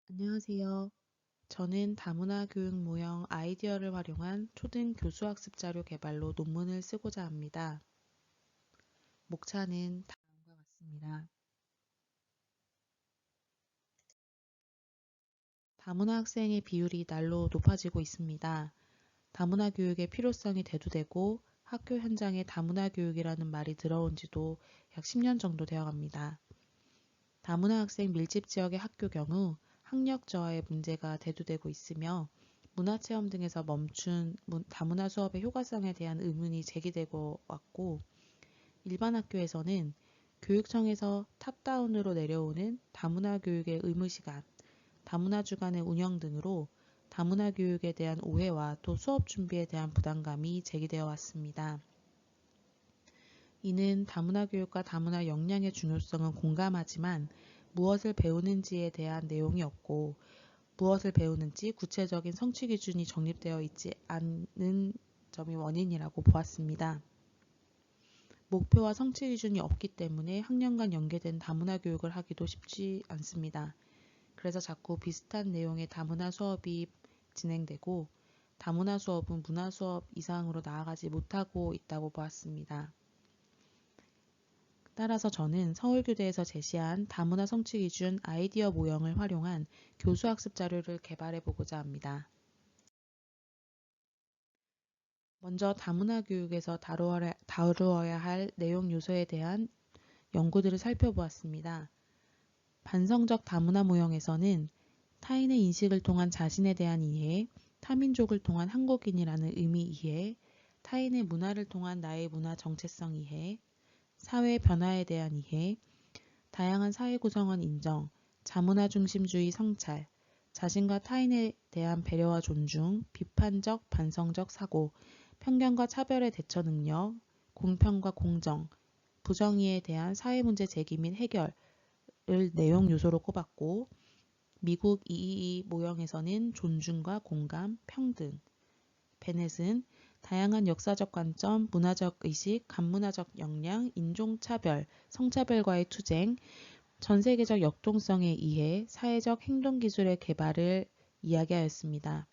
안녕하세요. 저는 다문화 교육 모형 아이디어를 활용한 초등 교수학습 자료 개발로 논문을 쓰고자 합니다. 목차는 다음과 같습니다. 다문화 학생의 비율이 날로 높아지고 있습니다. 다문화 교육의 필요성이 대두되고 학교 현장에 다문화 교육이라는 말이 들어온 지도 약 10년 정도 되어 갑니다. 다문화 학생 밀집 지역의 학교 경우 학력 저하의 문제가 대두되고 있으며 문화체험 등에서 멈춘 다문화 수업의 효과성에 대한 의문이 제기되고 왔고, 일반 학교에서는 교육청에서 탑다운으로 내려오는 다문화 교육의 의무시간, 다문화 주간의 운영 등으로 다문화 교육에 대한 오해와 또 수업 준비에 대한 부담감이 제기되어 왔습니다. 이는 다문화 교육과 다문화 역량의 중요성은 공감하지만 무엇을 배우는지에 대한 내용이 없고, 무엇을 배우는지 구체적인 성취 기준이 정립되어 있지 않은 점이 원인이라고 보았습니다. 목표와 성취 기준이 없기 때문에 학년간 연계된 다문화 교육을 하기도 쉽지 않습니다. 그래서 자꾸 비슷한 내용의 다문화 수업이 진행되고 다문화 수업은 문화 수업 이상으로 나아가지 못하고 있다고 보았습니다. 따라서 저는 서울교대에서 제시한 다문화 성취 기준 아이디어 모형을 활용한 교수학습 자료를 개발해 보고자 합니다. 먼저 다문화 교육에서 다루어야 할 내용 요소에 대한 연구들을 살펴보았습니다. 반성적 다문화 모형에서는 타인의 인식을 통한 자신에 대한 이해, 타민족을 통한 한국인이라는 의미 이해, 타인의 문화를 통한 나의 문화 정체성 이해, 사회 변화에 대한 이해, 다양한 사회 구성원 인정, 자문화 중심주의 성찰, 자신과 타인에 대한 배려와 존중, 비판적, 반성적 사고, 편견과 차별의 대처 능력, 공평과 공정, 부정의에 대한 사회문제 제기 및 해결을 내용 요소로 꼽았고, 미국 222 모형에서는 존중과 공감, 평등, 베넷은 다양한 역사적 관점, 문화적 의식, 간문화적 역량, 인종차별, 성차별과의 투쟁, 전세계적 역동성의 이해, 사회적 행동기술의 개발을 이야기하였습니다.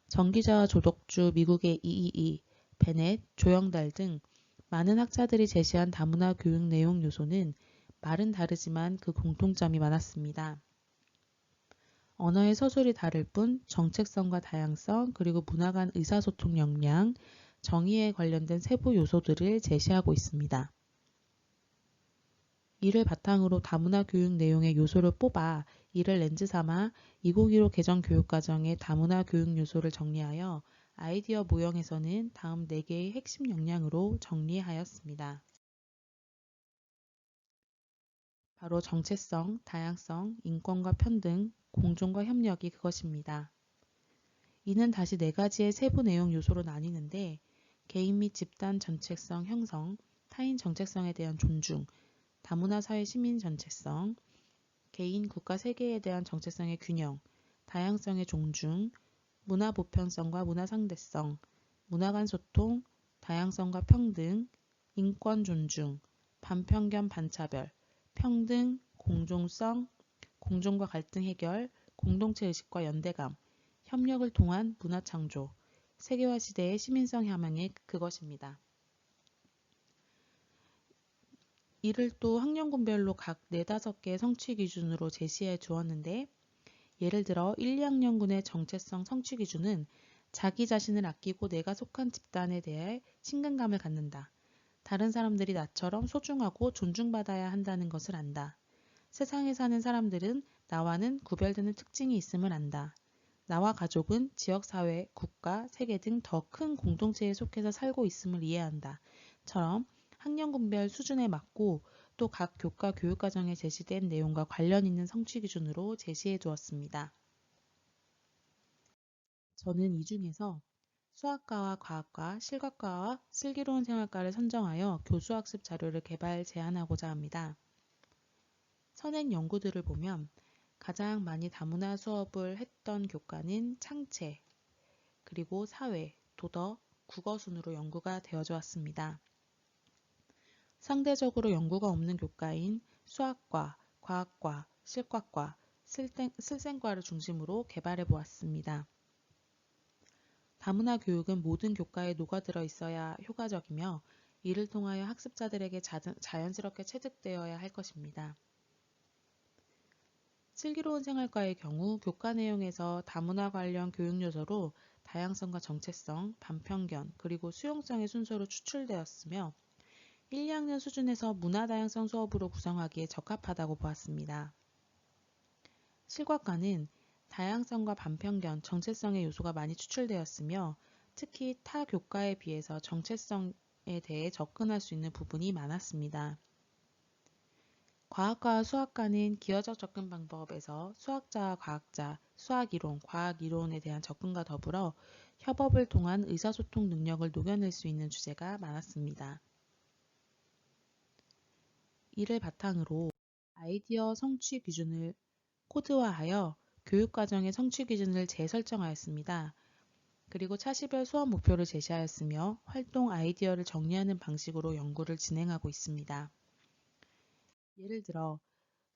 정기자와 조독주, 미국의 222, 베넷, 조영달 등 많은 학자들이 제시한 다문화 교육 내용 요소는 말은 다르지만 그 공통점이 많았습니다. 언어의 서술이 다를 뿐 정체성과 다양성, 그리고 문화 간 의사소통 역량, 정의에 관련된 세부 요소들을 제시하고 있습니다. 이를 바탕으로 다문화 교육 내용의 요소를 뽑아 이를 렌즈 삼아 2015 개정 교육과정의 다문화 교육 요소를 정리하여 아이디어 모형에서는 다음 4개의 핵심 역량으로 정리하였습니다. 바로 정체성, 다양성, 인권과 평등, 공존과 협력이 그것입니다. 이는 다시 4가지의 세부 내용 요소로 나뉘는데, 개인 및 집단 정체성 형성, 타인 정체성에 대한 존중, 다문화 사회 시민 전체성, 개인, 국가, 세계에 대한 정체성의 균형, 다양성의 존중, 문화 보편성과 문화 상대성, 문화 간 소통, 다양성과 평등, 인권 존중, 반편견 반차별, 평등, 공정성, 공존과 갈등 해결, 공동체 의식과 연대감, 협력을 통한 문화 창조, 세계화 시대의 시민성 함양의 그것입니다. 이를 또 학년군별로 각 4-5개의 성취 기준으로 제시해 주었는데, 예를 들어 1, 2학년군의 정체성 성취 기준은 자기 자신을 아끼고 내가 속한 집단에 대해 친근감을 갖는다. 다른 사람들이 나처럼 소중하고 존중받아야 한다는 것을 안다. 세상에 사는 사람들은 나와는 구별되는 특징이 있음을 안다. 나와 가족은 지역사회, 국가, 세계 등 더 큰 공동체에 속해서 살고 있음을 이해한다. 처럼 학년군별 수준에 맞고 또 각 교과 교육과정에 제시된 내용과 관련 있는 성취 기준으로 제시해 두었습니다. 저는 이 중에서 수학과와 과학과, 실각과와 슬기로운 생활과를 선정하여 교수학습 자료를 개발 제안하고자 합니다. 선행 연구들을 보면 가장 많이 다문화 수업을 했던 교과는 창체, 그리고 사회, 도덕, 국어 순으로 연구가 되어져 왔습니다. 상대적으로 연구가 없는 교과인 수학과, 과학과, 실과과, 슬생과를 중심으로 개발해 보았습니다. 다문화 교육은 모든 교과에 녹아들어 있어야 효과적이며 이를 통하여 학습자들에게 자연스럽게 체득되어야 할 것입니다. 슬기로운 생활과의 경우 교과 내용에서 다문화 관련 교육 요소로 다양성과 정체성, 반편견, 그리고 수용성의 순서로 추출되었으며 1, 2학년 수준에서 문화다양성 수업으로 구성하기에 적합하다고 보았습니다. 실과과는 다양성과 반편견, 정체성의 요소가 많이 추출되었으며 특히 타 교과에 비해서 정체성에 대해 접근할 수 있는 부분이 많았습니다. 과학과와 수학과는 기하적 접근 방법에서 수학자와 과학자, 수학이론, 과학이론에 대한 접근과 더불어 협업을 통한 의사소통 능력을 녹여낼 수 있는 주제가 많았습니다. 이를 바탕으로 아이디어 성취 기준을 코드화하여 교육과정의 성취 기준을 재설정하였습니다. 그리고 차시별 수업 목표를 제시하였으며 활동 아이디어를 정리하는 방식으로 연구를 진행하고 있습니다. 예를 들어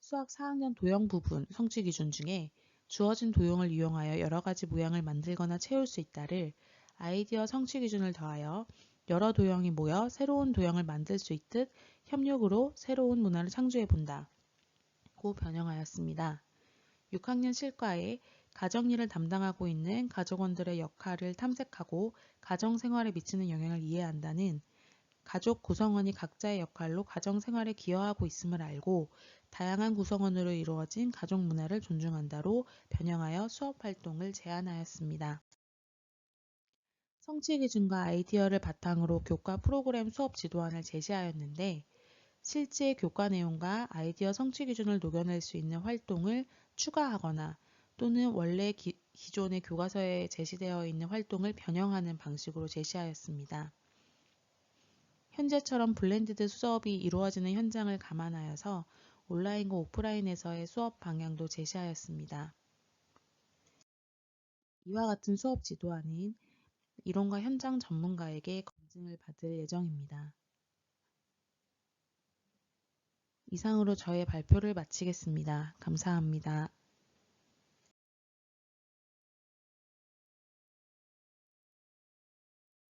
수학 4학년 도형 부분 성취 기준 중에 주어진 도형을 이용하여 여러 가지 모양을 만들거나 채울 수 있다를 아이디어 성취 기준을 더하여 여러 도형이 모여 새로운 도형을 만들 수 있듯 협력으로 새로운 문화를 창조해 본다. 고 변형하였습니다. 6학년 실과에 가정일을 담당하고 있는 가족원들의 역할을 탐색하고 가정생활에 미치는 영향을 이해한다는 가족 구성원이 각자의 역할로 가정생활에 기여하고 있음을 알고 다양한 구성원으로 이루어진 가족 문화를 존중한다로 변형하여 수업 활동을 제안하였습니다. 성취 기준과 아이디어를 바탕으로 교과 프로그램 수업 지도안을 제시하였는데 실제 교과 내용과 아이디어 성취 기준을 녹여낼 수 있는 활동을 추가하거나 또는 원래 기존의 교과서에 제시되어 있는 활동을 변형하는 방식으로 제시하였습니다. 현재처럼 블렌디드 수업이 이루어지는 현장을 감안하여서 온라인과 오프라인에서의 수업 방향도 제시하였습니다. 이와 같은 수업 지도안은 이론과 현장 전문가에게 검증을 받을 예정입니다. 이상으로 저의 발표를 마치겠습니다. 감사합니다.